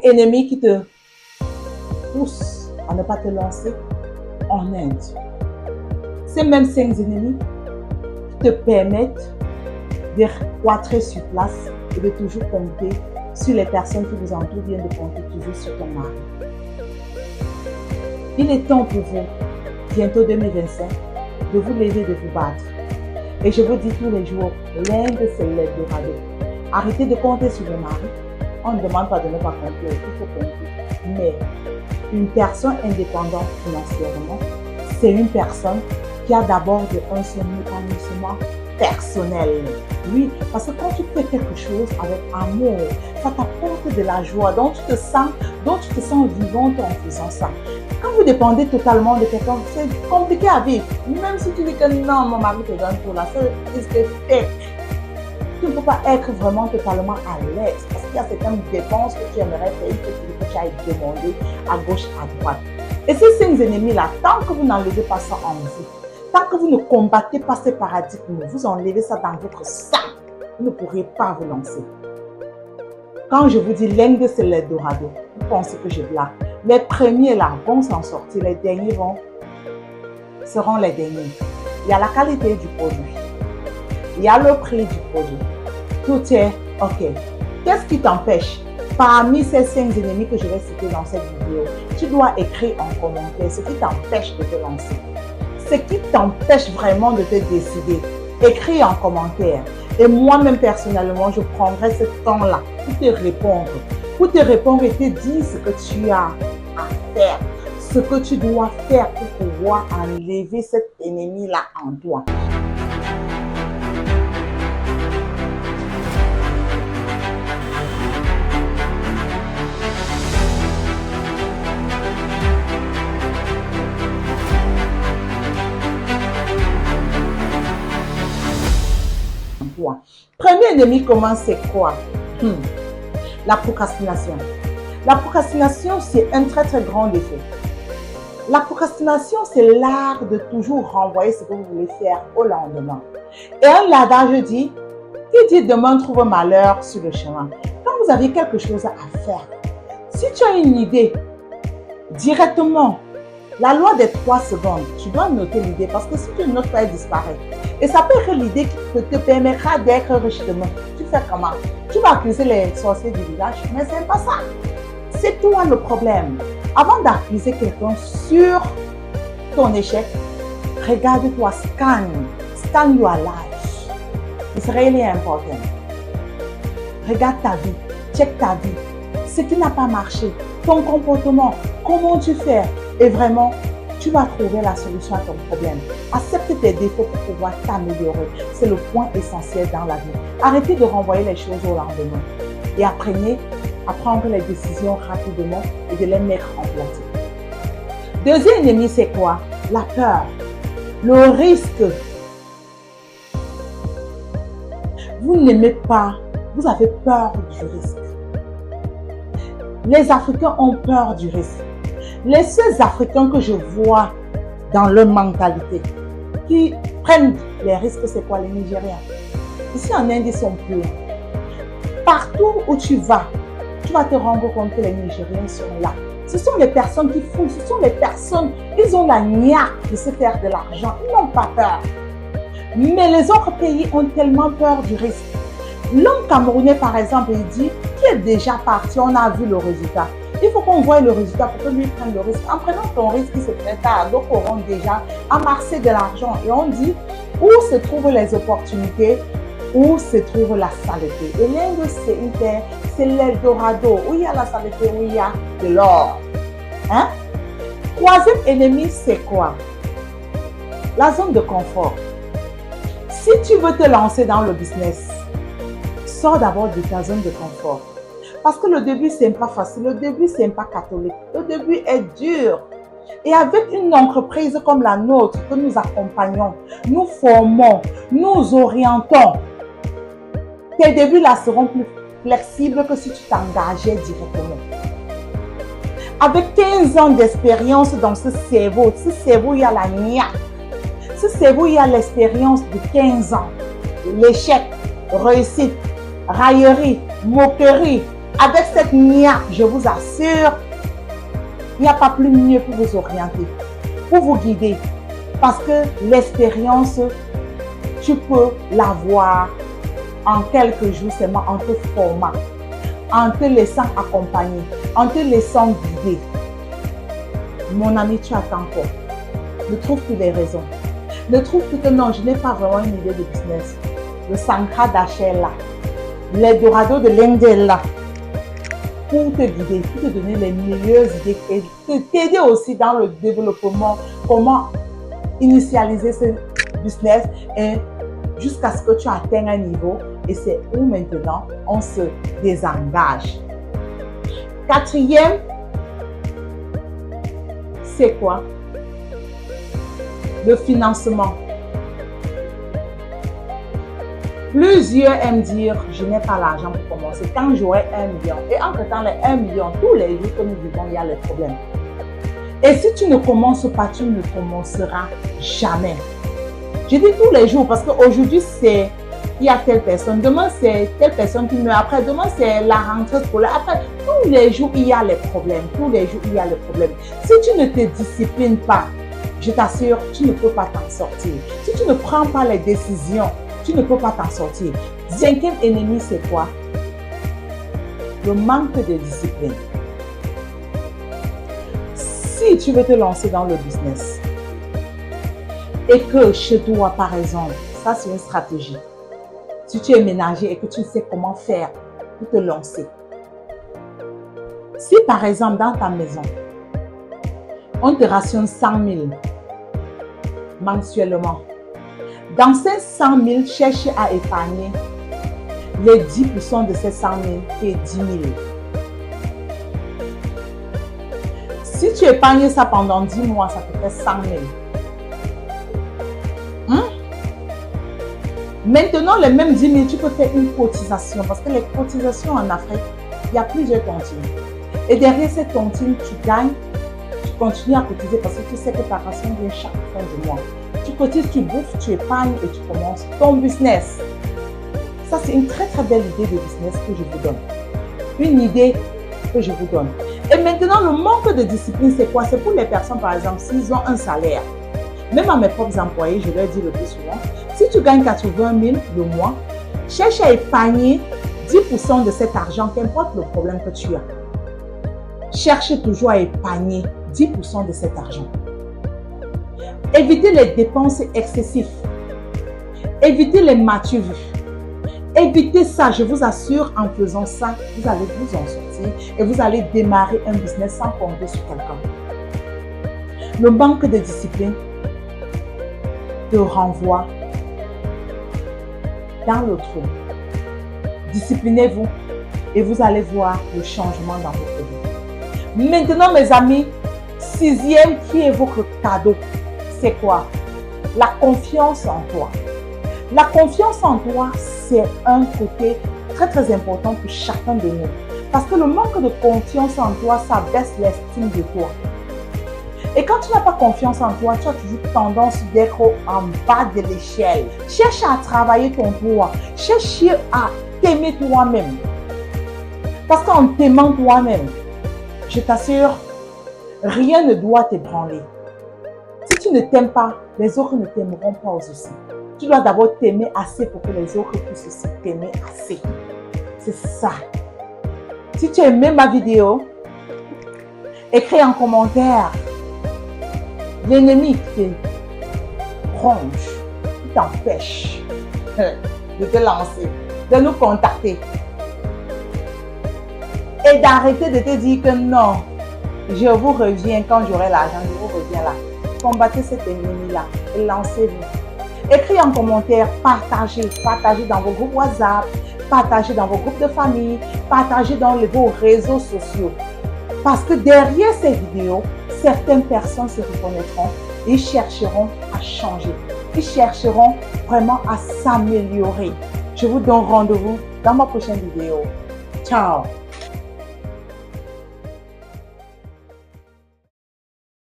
ennemis qui te poussent à ne pas te lancer en Inde. Ces mêmes 5 ennemis qui te permettent de cloîtrer sur place et de toujours compter sur les personnes qui vous entourent, bien de compter toujours sur ton mari. Il est temps pour vous, bientôt 2025, de vous lever, de vous battre. Et je vous dis tous les jours, l'Inde, c'est l'Eldorado. Arrêtez de compter sur le mari. On ne demande pas de ne pas compter, il faut compter. Mais une personne indépendante financièrement, c'est une personne qui a d'abord son épanouissement personnel. Oui, parce que quand tu fais quelque chose avec amour, ça t'apporte de la joie, donc tu te sens vivante en faisant ça. Quand vous dépendez totalement de quelqu'un, c'est compliqué à vivre. Même si tu dis que non, mon mari te donne tout là, c'est fake. Tu ne peux pas être vraiment totalement à l'aise parce qu'il y a certaines dépenses que tu aimerais faire, que tu ailles demander à gauche, à droite. Et ces 5 ennemis-là, tant que vous n'enlevez pas ça en vous, tant que vous ne combattez pas ces paradigmes, vous enlevez ça dans votre sang, vous ne pourrez pas vous lancer. Quand je vous dis l'Inde, c'est l'Eldorado, vous pensez que je blague. Les premiers là vont s'en sortir, les derniers seront les derniers. Il y a la qualité du produit, il y a le prix du produit. Tout est OK. Qu'est-ce qui t'empêche? Parmi ces 5 ennemis que je vais citer dans cette vidéo, tu dois écrire en commentaire ce qui t'empêche de te lancer. Ce qui t'empêche vraiment de te décider. Écris en commentaire. Et moi-même, personnellement, je prendrai ce temps-là pour te répondre. Pour te répondre et te dire ce que tu as à faire. Ce que tu dois faire pour pouvoir enlever cet ennemi-là en toi. Premier ennemi commun, c'est quoi? La procrastination. La procrastination, c'est un très très grand défaut. La procrastination, c'est l'art de toujours renvoyer ce que vous voulez faire au lendemain. Et un adage dit, qui dit demain trouve malheur sur le chemin. Quand vous avez quelque chose à faire, si tu as une idée, directement, la loi des 3 secondes, tu dois noter l'idée parce que si tu ne notes pas, elle disparaît. Et ça peut être l'idée qui te permettra d'être riche demain. Tu fais comment? Tu vas accuser les sorciers du village, mais c'est pas ça. C'est toi le problème. Avant d'accuser quelqu'un sur ton échec, regarde-toi, scan your life. It's really important. Regarde ta vie, check ta vie. Ce qui n'a pas marché, ton comportement, comment tu fais. Et vraiment, tu vas trouver la solution à ton problème. Accepte tes défauts pour pouvoir t'améliorer. C'est le point essentiel dans la vie. Arrêtez de renvoyer les choses au lendemain. Et apprenez à prendre les décisions rapidement et de les mettre en pratique. Deuxième ennemi, c'est quoi? La peur. Le risque. Vous n'aimez pas, vous avez peur du risque. Les Africains ont peur du risque. Les seuls Africains que je vois dans leur mentalité, qui prennent les risques, c'est quoi? Les Nigériens. Ici en Inde, ils sont pleins. Partout où tu vas te rendre compte que les Nigériens sont là. Ce sont les personnes qui font, ce sont les personnes, ils ont la niaque de se faire de l'argent, ils n'ont pas peur. Mais les autres pays ont tellement peur du risque. L'homme camerounais, par exemple, il dit, qui est déjà parti, on a vu le résultat. Il faut qu'on voie le résultat pour que lui prenne le risque. En prenant ton risque, il se prépare. Donc, on aura déjà amassé de l'argent. Et on dit où se trouvent les opportunités, où se trouve la saleté. Et l'Inde, c'est une terre, c'est l'Eldorado. Où il y a la saleté, où il y a de l'or. Hein? Troisième ennemi, c'est quoi? La zone de confort. Si tu veux te lancer dans le business, sors d'abord de ta zone de confort. Parce que le début, ce n'est pas facile. Le début, ce n'est pas catholique. Le début est dur. Et avec une entreprise comme la nôtre, que nous accompagnons, nous formons, nous orientons, tes débuts là seront plus flexibles que si tu t'engageais directement. Avec 15 ans d'expérience dans ce cerveau, il y a la niaque. Ce cerveau, il y a l'expérience de 15 ans. L'échec, réussite, raillerie, moquerie, Avec cette NIA, je vous assure, il n'y a pas plus mieux pour vous orienter, pour vous guider. Parce que l'expérience, tu peux l'avoir en quelques jours seulement en te formant, en te laissant accompagner, en te laissant guider. Mon ami, tu attends quoi? Ne trouve plus les raisons. Ne trouve plus que non, je n'ai pas vraiment une idée de business. Le Sankara d'Achel là, l'Eldorado de l'Inde là, pour te guider, pour te donner les meilleures idées et t'aider aussi dans le développement, comment initialiser ce business et jusqu'à ce que tu atteignes un niveau et c'est où maintenant on se désengage. Quatrième, c'est quoi? Le financement. Plusieurs aiment dire, je n'ai pas l'argent pour commencer. Quand j'aurai 1 million, et entre-temps, les 1 million, tous les jours que nous vivons, il y a les problèmes. Et si tu ne commences pas, tu ne commenceras jamais. Je dis tous les jours parce qu'aujourd'hui, c'est, il y a telle personne, demain, c'est telle personne qui meurt, après, demain, c'est la rentrée scolaire. Après, tous les jours, il y a les problèmes. Tous les jours, il y a les problèmes. Si tu ne te disciplines pas, je t'assure, tu ne peux pas t'en sortir. Si tu ne prends pas les décisions, tu ne peux pas t'en sortir. Cinquième ennemi, c'est quoi? Le manque de discipline. Si tu veux te lancer dans le business et que chez toi, par exemple, ça c'est une stratégie. Si tu es ménager et que tu sais comment faire pour te lancer. Si par exemple, dans ta maison, on te rationne 100 000 mensuellement, dans ces 100 000, cherche à épargner les 10% de ces 100 000 qui est 10 000. Si tu épargnes ça pendant 10 mois, ça te fait 100 000. Maintenant, les mêmes 10 000, tu peux faire une cotisation parce que les cotisations en Afrique, il y a plusieurs tontines. Et derrière cette tontine, tu gagnes, tu continues à cotiser parce que tu sais que ta ration vient chaque fin du mois. Tu cotises, tu bouffes, tu épargnes et tu commences ton business. Ça, c'est une très très belle idée de business que je vous donne. Une idée que je vous donne. Et maintenant, le manque de discipline, c'est quoi? C'est pour les personnes, par exemple, s'ils ont un salaire. Même à mes propres employés, je leur dis le plus souvent, si tu gagnes 80 000 le mois, cherche à épargner 10% de cet argent, qu'importe le problème que tu as. Cherche toujours à épargner 10% de cet argent. Évitez les dépenses excessives. Évitez les m'as-tu-vu. Évitez ça, je vous assure, en faisant ça, vous allez vous en sortir et vous allez démarrer un business sans compter sur quelqu'un. Le manque de discipline te renvoie dans le trou. Disciplinez-vous et vous allez voir le changement dans votre vie. Maintenant, mes amis, sixième qui est votre cadeau, c'est quoi? La confiance en toi. La confiance en toi, c'est un côté très très important pour chacun de nous. Parce que le manque de confiance en toi, ça baisse l'estime de toi. Et quand tu n'as pas confiance en toi, tu as toujours tendance d'être en bas de l'échelle. Cherche à travailler ton toi. Cherche à t'aimer toi-même. Parce qu'en t'aimant toi-même, je t'assure, rien ne doit t'ébranler. Si tu ne t'aimes pas, les autres ne t'aimeront pas aussi. Tu dois d'abord t'aimer assez pour que les autres puissent aussi t'aimer assez. C'est ça. Si tu as aimé ma vidéo, écris en commentaire l'ennemi qui te ronge, qui t'empêche de te lancer, de nous contacter et d'arrêter de te dire que non, je vous reviens quand j'aurai l'argent, je vous reviens là. Combattez cet ennemi-là et lancez-vous. Écrivez en commentaire, partagez dans vos groupes WhatsApp, partagez dans vos groupes de famille, partagez dans vos réseaux sociaux. Parce que derrière ces vidéos, certaines personnes se reconnaîtront et chercheront à changer. Ils chercheront vraiment à s'améliorer. Je vous donne rendez-vous dans ma prochaine vidéo. Ciao!